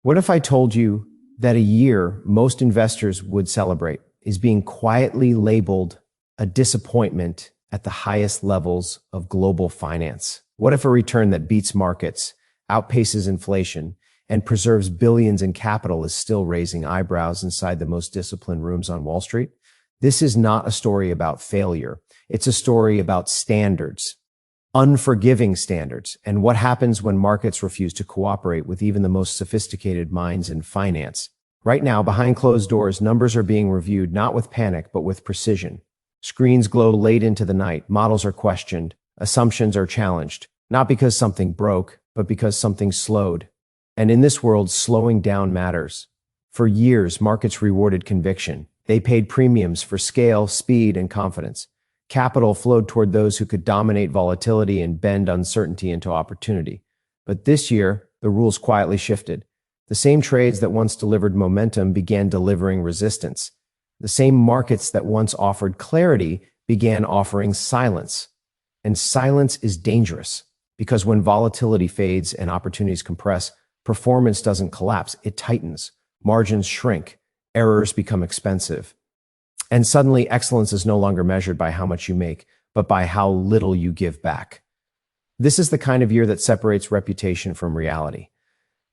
What if I told you that a year most investors would celebrate is being quietly labeled a disappointment at the highest levels of global finance? What if a return that beats markets, outpaces inflation, and preserves billions in capital is still raising eyebrows inside the most disciplined rooms on Wall Street? This is not a story about failure. It's a story about standards, unforgiving standards, and what happens when markets refuse to cooperate with even the most sophisticated minds in finance. Right now, behind closed doors, numbers are being reviewed not with panic, but with precision. Screens glow late into the night, models are questioned, assumptions are challenged, not because something broke, but because something slowed. And in this world, slowing down matters. For years, markets rewarded conviction. They paid premiums for scale, speed, and confidence. Capital flowed toward those who could dominate volatility and bend uncertainty into opportunity. But this year, the rules quietly shifted. The same trades that once delivered momentum began delivering resistance. The same markets that once offered clarity began offering silence. And silence is dangerous, because when volatility fades and opportunities compress, performance doesn't collapse, it tightens. Margins shrink, errors become expensive. And suddenly, excellence is no longer measured by how much you make, but by how little you give back. This is the kind of year that separates reputation from reality.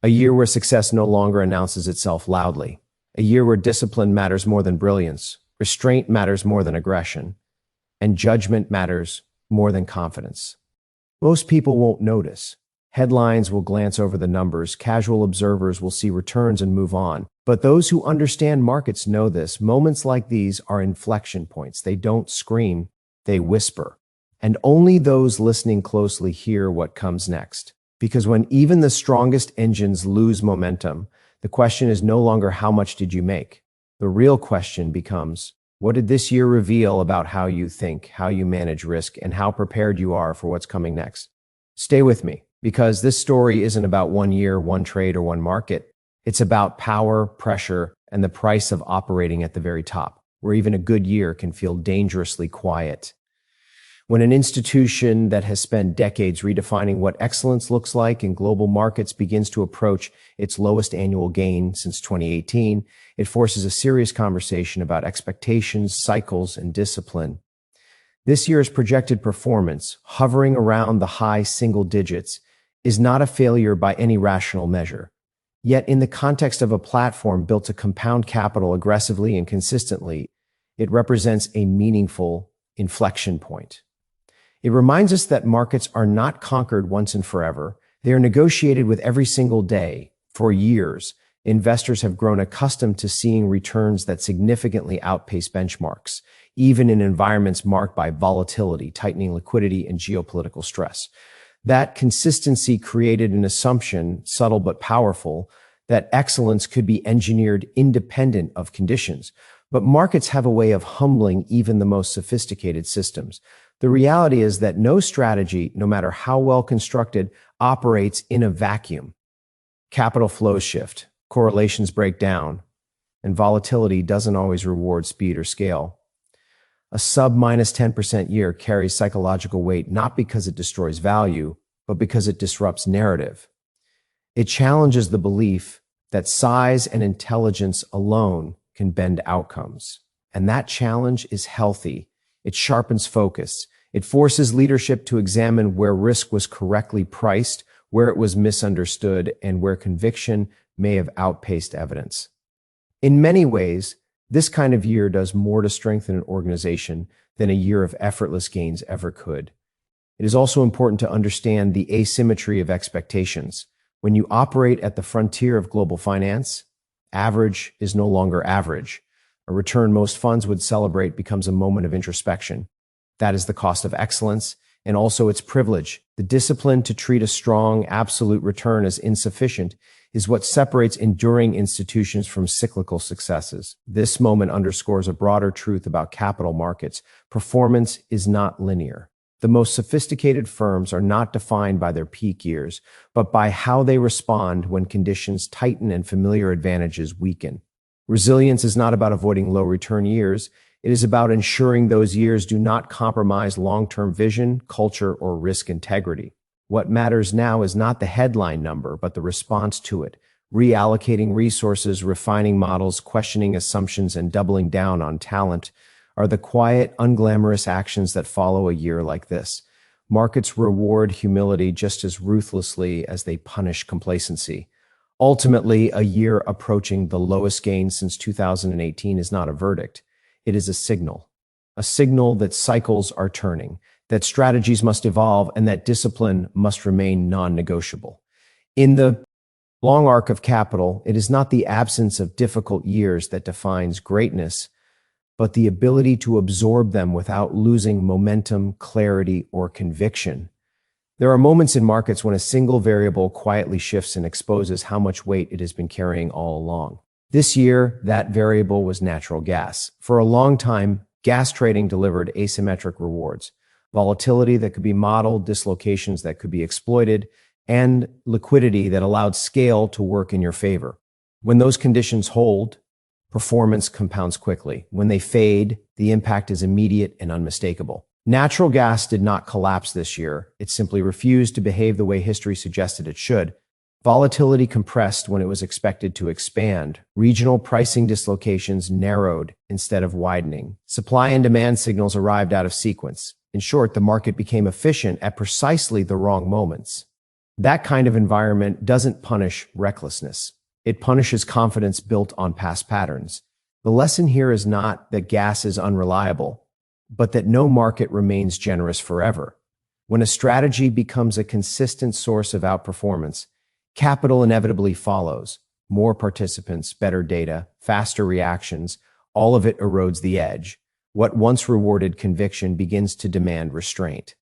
A year where success no longer announces itself loudly. A year where discipline matters more than brilliance, restraint matters more than aggression, and judgment matters more than confidence. Most people won't notice. Headlines will glance over the numbers, casual observers will see returns and move on. But those who understand markets know this. Moments like these are inflection points. They don't scream, they whisper. And only those listening closely hear what comes next. Because when even the strongest engines lose momentum, the question is no longer how much did you make? The real question becomes, what did this year reveal about how you think, how you manage risk, and how prepared you are for what's coming next? Stay with me, because this story isn't about 1 year, one trade, or one market. It's about power, pressure, and the price of operating at the very top, where even a good year can feel dangerously quiet. When an institution that has spent decades redefining what excellence looks like in global markets begins to approach its lowest annual gain since 2018, it forces a serious conversation about expectations, cycles, and discipline. This year's projected performance, hovering around the high single digits, is not a failure by any rational measure. Yet, in the context of a platform built to compound capital aggressively and consistently, it represents a meaningful inflection point. It reminds us that markets are not conquered once and forever. They are negotiated with every single day. For years, investors have grown accustomed to seeing returns that significantly outpace benchmarks, even in environments marked by volatility, tightening liquidity, and geopolitical stress. That consistency created an assumption, subtle but powerful, that excellence could be engineered independent of conditions. But markets have a way of humbling even the most sophisticated systems. The reality is that no strategy, no matter how well constructed, operates in a vacuum. Capital flows shift, correlations break down, and volatility doesn't always reward speed or scale. A sub-10% year carries psychological weight not because it destroys value, but because it disrupts narrative. It challenges the belief that size and intelligence alone can bend outcomes. And that challenge is healthy. It sharpens focus. It forces leadership to examine where risk was correctly priced, where it was misunderstood, and where conviction may have outpaced evidence. In many ways, this kind of year does more to strengthen an organization than a year of effortless gains ever could. It is also important to understand the asymmetry of expectations. When you operate at the frontier of global finance, average is no longer average. A return most funds would celebrate becomes a moment of introspection. That is the cost of excellence, and also its privilege. The discipline to treat a strong, absolute return as insufficient is what separates enduring institutions from cyclical successes. This moment underscores a broader truth about capital markets. Performance is not linear. The most sophisticated firms are not defined by their peak years, but by how they respond when conditions tighten and familiar advantages weaken. Resilience is not about avoiding low return years. It is about ensuring those years do not compromise long-term vision, culture, or risk integrity. What matters now is not the headline number, but the response to it. reallocating resources, refining models, questioning assumptions, and doubling down on talent are the quiet, unglamorous actions that follow a year like this. Markets reward humility just as ruthlessly as they punish complacency. Ultimately, a year approaching the lowest gain since 2018 is not a verdict. It is a signal that cycles are turning, that strategies must evolve, and that discipline must remain non-negotiable. In the long arc of capital, it is not the absence of difficult years that defines greatness, but the ability to absorb them without losing momentum, clarity, or conviction. There are moments in markets when a single variable quietly shifts and exposes how much weight it has been carrying all along. This year, that variable was natural gas. For a long time, gas trading delivered asymmetric rewards: volatility that could be modeled, dislocations that could be exploited, and liquidity that allowed scale to work in your favor. When those conditions hold, performance compounds quickly. When they fade, the impact is immediate and unmistakable. Natural gas did not collapse this year. It simply refused to behave the way history suggested it should. Volatility compressed when it was expected to expand. Regional pricing dislocations narrowed instead of widening. Supply and demand signals arrived out of sequence. In short, the market became efficient at precisely the wrong moments. That kind of environment doesn't punish recklessness. It punishes confidence built on past patterns. The lesson here is not that gas is unreliable, but that no market remains generous forever. When a strategy becomes a consistent source of outperformance, capital inevitably follows. More participants, better data, faster reactions, all of it erodes the edge. What once rewarded conviction begins to demand restraint.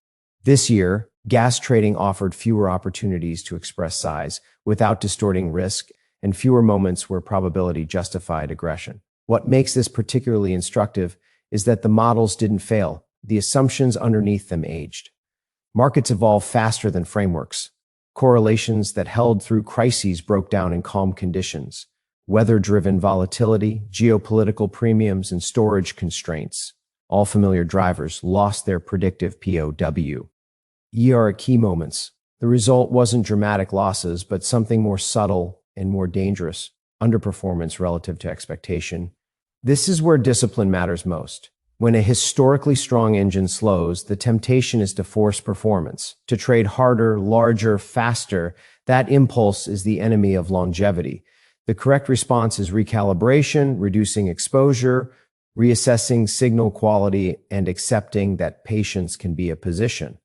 This year, gas trading offered fewer opportunities to express size without distorting risk, and fewer moments where probability justified aggression. What makes this particularly instructive is that the models didn't fail. The assumptions underneath them aged. Markets evolve faster than frameworks. Correlations that held through crises broke down in calm conditions. Weather-driven volatility, geopolitical premiums, and storage constraints, all familiar drivers, lost their predictive POW. Are key moments. The result wasn't dramatic losses, but something more subtle and more dangerous: underperformance relative to expectation. This is where discipline matters most. When a historically strong engine slows, the temptation is to force performance, to trade harder, larger, faster. That impulse is the enemy of longevity. The correct response is recalibration, reducing exposure, reassessing signal quality, and accepting that patience can be a position.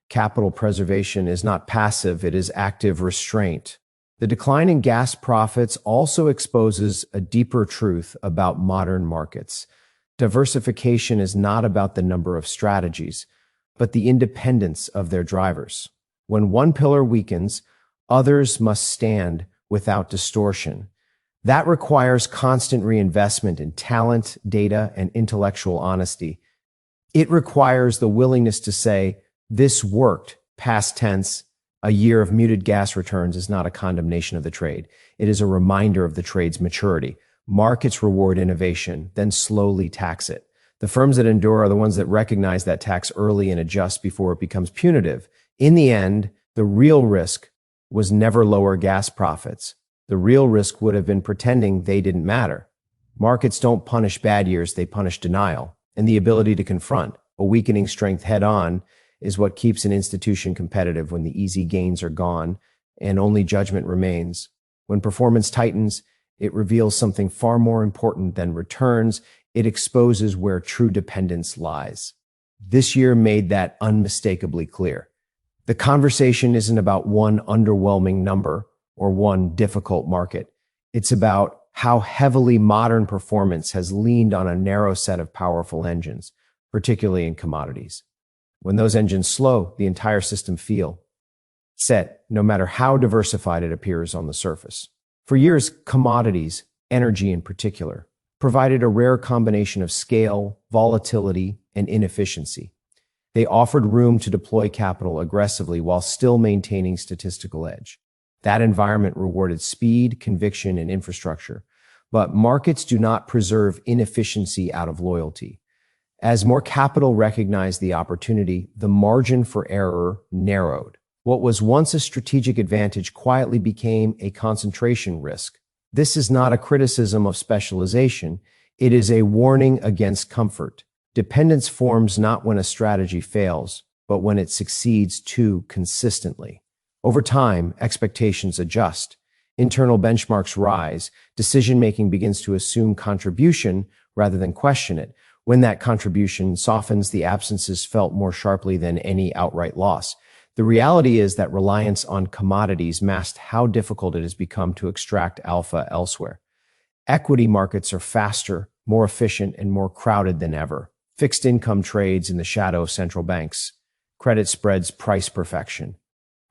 Capital preservation is not passive, it is active restraint. The decline in gas profits also exposes a deeper truth about modern markets. Diversification is not about the number of strategies, but the independence of their drivers. When one pillar weakens, others must stand without distortion. That requires constant reinvestment in talent, data, and intellectual honesty. It requires the willingness to say, "This worked," past tense. A year of muted gas returns is not a condemnation of the trade. It is a reminder of the trade's maturity. Markets reward innovation, then slowly tax it. The firms that endure are the ones that recognize that tax early and adjust before it becomes punitive. In the end, the real risk was never lower gas profits. The real risk would have been pretending they didn't matter. Markets don't punish bad years, they punish denial. And the ability to confront a weakening strength head-on is what keeps an institution competitive when the easy gains are gone and only judgment remains. When performance tightens, it reveals something far more important than returns. It exposes where true dependence lies. This year made that unmistakably clear. The conversation isn't about one underwhelming number or one difficult market. It's about how heavily modern performance has leaned on a narrow set of powerful engines, particularly in commodities. When those engines slow, the entire system feels set, no matter how diversified it appears on the surface. For years, commodities, energy in particular, provided a rare combination of scale, volatility, and inefficiency. They offered room to deploy capital aggressively while still maintaining statistical edge. That environment rewarded speed, conviction, and infrastructure. But markets do not preserve inefficiency out of loyalty. As more capital recognized the opportunity, the margin for error narrowed. What was once a strategic advantage quietly became a concentration risk. This is not a criticism of specialization. It is a warning against comfort. Dependence forms not when a strategy fails, but when it succeeds too consistently. Over time, expectations adjust. Internal benchmarks rise. Decision-making begins to assume contribution rather than question it. When that contribution softens, the absence is felt more sharply than any outright loss. The reality is that reliance on commodities masked how difficult it has become to extract alpha elsewhere. Equity markets are faster, more efficient, and more crowded than ever. Fixed income trades in the shadow of central banks. Credit spreads price perfection.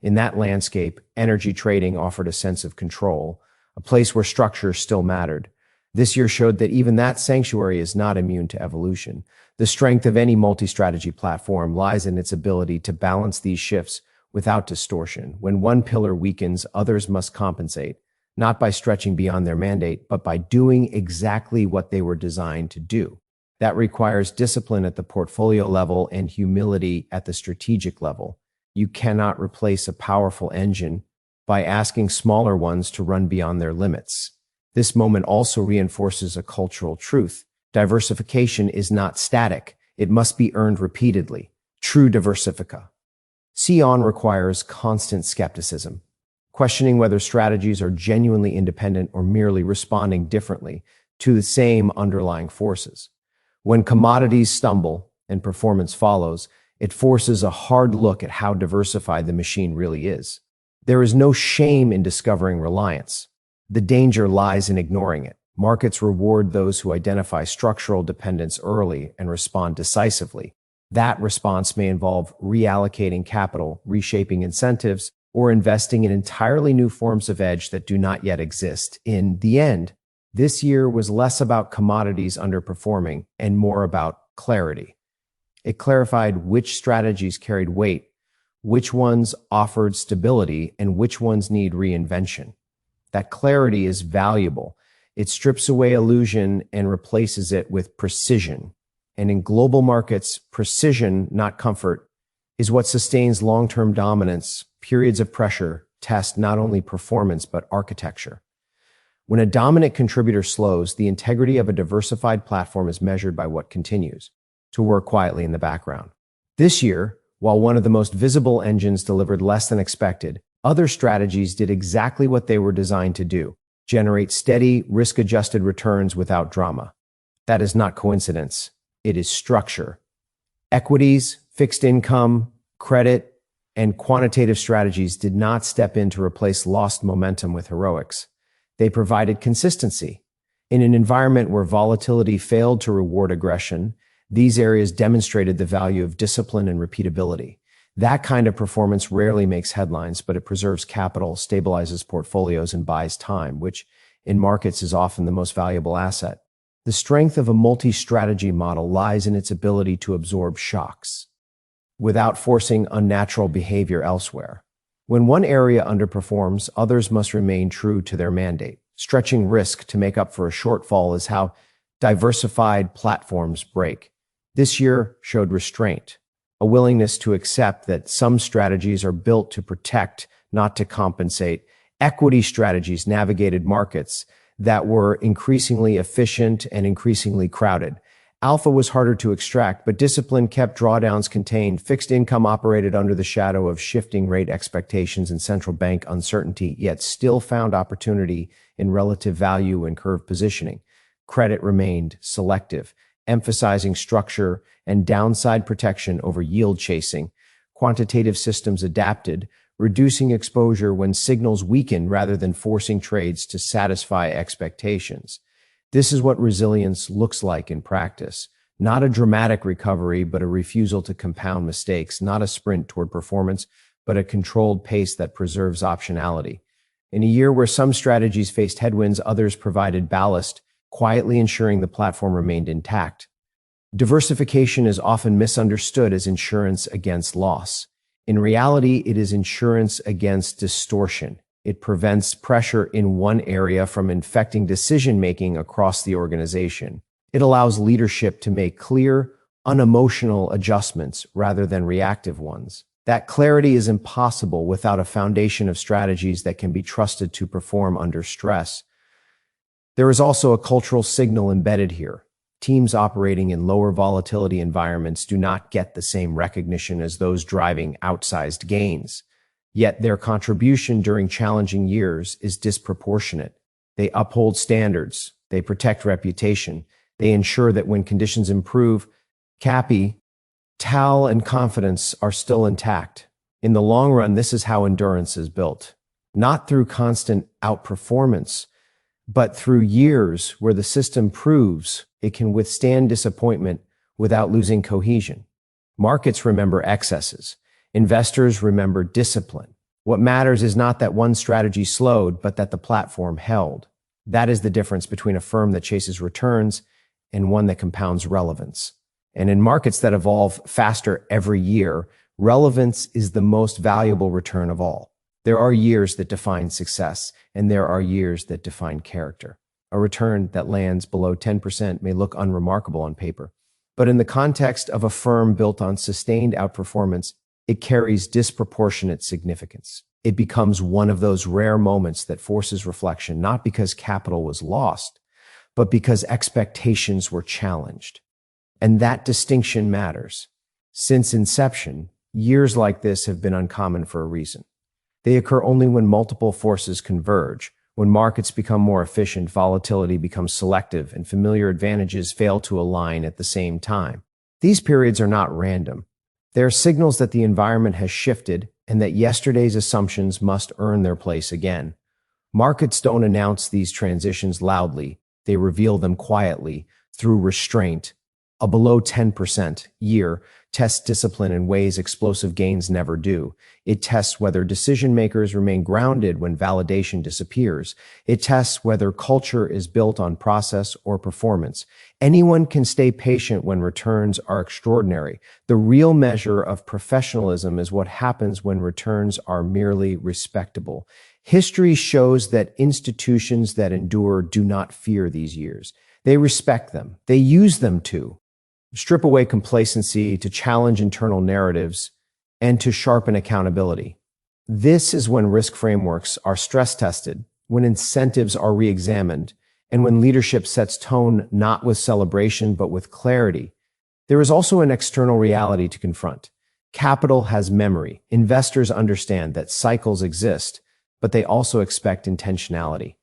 In that landscape, energy trading offered a sense of control, a place where structure still mattered. This year showed that even that sanctuary is not immune to evolution. The strength of any multi-strategy platform lies in its ability to balance these shifts without distortion. When one pillar weakens, others must compensate, not by stretching beyond their mandate, but by doing exactly what they were designed to do. That requires discipline at the portfolio level and humility at the strategic level. You cannot replace a powerful engine by asking smaller ones to run beyond their limits. This moment also reinforces a cultural truth. Diversification is not static. It must be earned repeatedly. True diversifica. See-on requires constant skepticism, questioning whether strategies are genuinely independent or merely responding differently to the same underlying forces. When commodities stumble and performance follows, it forces a hard look at how diversified the machine really is. There is no shame in discovering reliance. The danger lies in ignoring it. Markets reward those who identify structural dependence early and respond decisively. That response may involve reallocating capital, reshaping incentives, or investing in entirely new forms of edge that do not yet exist. In the end, this year was less about commodities underperforming and more about clarity. It clarified which strategies carried weight, which ones offered stability, and which ones need reinvention. That clarity is valuable. It strips away illusion and replaces it with precision. And in global markets, precision, not comfort, is what sustains long-term dominance. Periods of pressure test not only performance, but architecture. When a dominant contributor slows, the integrity of a diversified platform is measured by what continues to work quietly in the background. This year, while one of the most visible engines delivered less than expected, other strategies did exactly what they were designed to do: generate steady, risk-adjusted returns without drama. That is not coincidence. It is structure. Equities, fixed income, credit, and quantitative strategies did not step in to replace lost momentum with heroics. They provided consistency. In an environment where volatility failed to reward aggression, these areas demonstrated the value of discipline and repeatability. That kind of performance rarely makes headlines, but it preserves capital, stabilizes portfolios, and buys time, which in markets is often the most valuable asset. The strength of a multi-strategy model lies in its ability to absorb shocks without forcing unnatural behavior elsewhere. When one area underperforms, others must remain true to their mandate. Stretching risk to make up for a shortfall is how diversified platforms break. This year showed restraint, a willingness to accept that some strategies are built to protect, not to compensate. Equity strategies navigated markets that were increasingly efficient and increasingly crowded. Alpha was harder to extract, but discipline kept drawdowns contained. Fixed income operated under the shadow of shifting rate expectations and central bank uncertainty, yet still found opportunity in relative value and curve positioning. Credit remained selective, emphasizing structure and downside protection over yield chasing. Quantitative systems adapted, reducing exposure when signals weakened rather than forcing trades to satisfy expectations. This is what resilience looks like in practice. Not a dramatic recovery, but a refusal to compound mistakes. Not a sprint toward performance, but a controlled pace that preserves optionality. In a year where some strategies faced headwinds, others provided ballast, quietly ensuring the platform remained intact. Diversification is often misunderstood as insurance against loss. In reality, it is insurance against distortion. It prevents pressure in one area from infecting decision-making across the organization. It allows leadership to make clear, unemotional adjustments rather than reactive ones. That clarity is impossible without a foundation of strategies that can be trusted to perform under stress. There is also a cultural signal embedded here. Teams operating in lower volatility environments do not get the same recognition as those driving outsized gains. Yet their contribution during challenging years is disproportionate. They uphold standards, they protect reputation, they ensure that when conditions improve, capital and confidence are still intact. In the long run, this is how endurance is built. Not through constant outperformance, but through years where the system proves it can withstand disappointment without losing cohesion. Markets remember excesses. Investors remember discipline. What matters is not that one strategy slowed, but that the platform held. That is the difference between a firm that chases returns and one that compounds relevance. And in markets that evolve faster every year, relevance is the most valuable return of all. There are years that define success, and there are years that define character. A return that lands below 10% may look unremarkable on paper, but in the context of a firm built on sustained outperformance, it carries disproportionate significance. It becomes one of those rare moments that forces reflection, not because capital was lost, but because expectations were challenged. And that distinction matters. Since inception, years like this have been uncommon for a reason. They occur only when multiple forces converge. When markets become more efficient, volatility becomes selective, and familiar advantages fail to align at the same time. These periods are not random. They are signals that the environment has shifted and that yesterday's assumptions must earn their place again. Markets don't announce these transitions loudly. They reveal them quietly through restraint. A below 10% year tests discipline in ways explosive gains never do. It tests whether decision makers remain grounded when validation disappears. It tests whether culture is built on process or performance. Anyone can stay patient when returns are extraordinary. The real measure of professionalism is what happens when returns are merely respectable. History shows that institutions that endure do not fear these years. They respect them. They use them to strip away complacency, to challenge internal narratives, and to sharpen accountability. This is when risk frameworks are stress tested, when incentives are re-examined, and when leadership sets tone not with celebration but with clarity. There is also an external reality to confront. Capital has memory. Investors understand that cycles exist, but they also expect intentionality.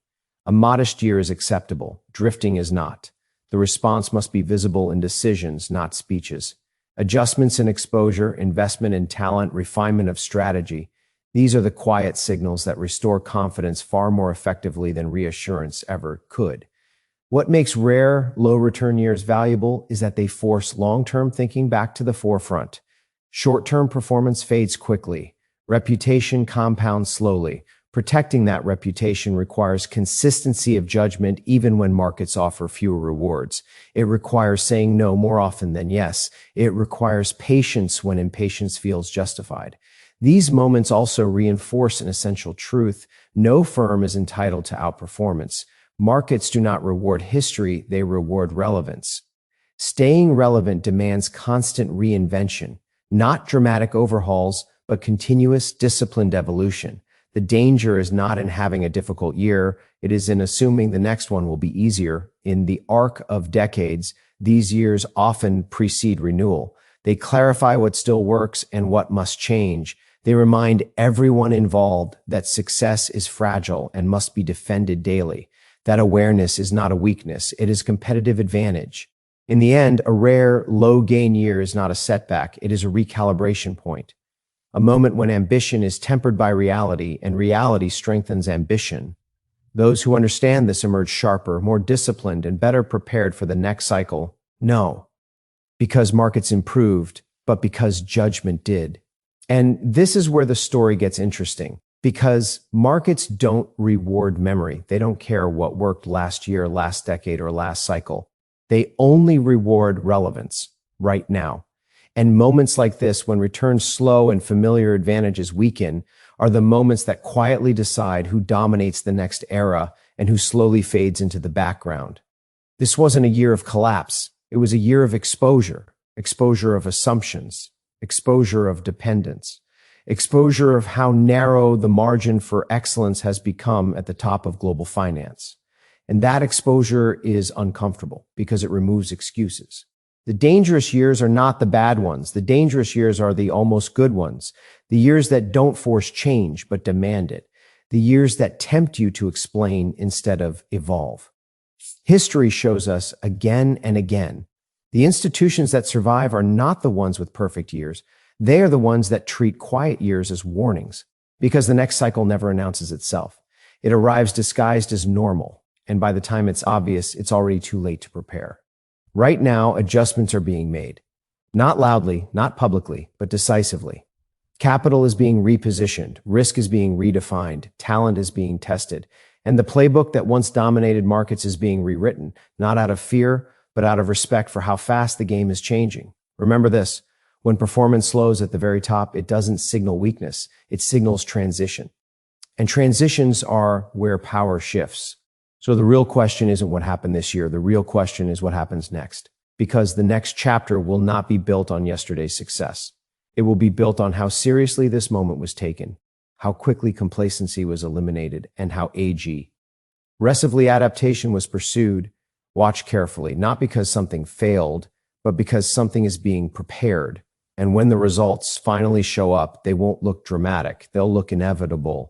A modest year is acceptable. Drifting is not. The response must be visible in decisions, not speeches. Adjustments in exposure, investment in talent, refinement of strategy. These are the quiet signals that restore confidence far more effectively than reassurance ever could. What makes rare, low-return years valuable is that they force long-term thinking back to the forefront. Short-term performance fades quickly. Reputation compounds slowly. Protecting that reputation requires consistency of judgment even when markets offer fewer rewards. It requires saying no more often than yes. It requires patience when impatience feels justified. These moments also reinforce an essential truth. No firm is entitled to outperformance. Markets do not reward history, they reward relevance. Staying relevant demands constant reinvention, not dramatic overhauls, but continuous, disciplined evolution. The danger is not in having a difficult year, it is in assuming the next one will be easier. In the arc of decades, these years often precede renewal. They clarify what still works and what must change. They remind everyone involved that success is fragile and must be defended daily. That awareness is not a weakness, it is competitive advantage. In the end, a rare, low-gain year is not a setback, it is a recalibration point. A moment when ambition is tempered by reality and reality strengthens ambition. Those who understand this emerge sharper, more disciplined, and better prepared for the next cycle. No, because markets improved, but because judgment did. And this is where the story gets interesting, because markets don't reward memory. They don't care what worked last year, last decade, or last cycle. They only reward relevance right now. And moments like this, when returns slow and familiar advantages weaken, are the moments that quietly decide who dominates the next era and who slowly fades into the background. This wasn't a year of collapse. It was a year of exposure of assumptions, exposure of dependence. exposure of how narrow the margin for excellence has become at the top of global finance. And that exposure is uncomfortable because it removes excuses. The dangerous years are not the bad ones. The dangerous years are the almost good ones, the years that don't force change but demand it, the years that tempt you to explain instead of evolve. History shows us again and again, the institutions that survive are not the ones with perfect years. They are the ones that treat quiet years as warnings, because the next cycle never announces itself. It arrives disguised as normal, and by the time it's obvious, it's already too late to prepare. Right now, adjustments are being made. Not loudly, not publicly, but decisively. Capital is being repositioned, risk is being redefined, talent is being tested, and the playbook that once dominated markets is being rewritten, not out of fear, but out of respect for how fast the game is changing. Remember this, when performance slows at the very top, it doesn't signal weakness, it signals transition. And transitions are where power shifts. So the real question isn't what happened this year, the real question is what happens next. Because the next chapter will not be built on yesterday's success. It will be built on how seriously this moment was taken, how quickly complacency was eliminated, and how aggressively adaptation was pursued. Watch carefully, not because something failed, but because something is being prepared. And when the results finally show up, they won't look dramatic. They'll look inevitable.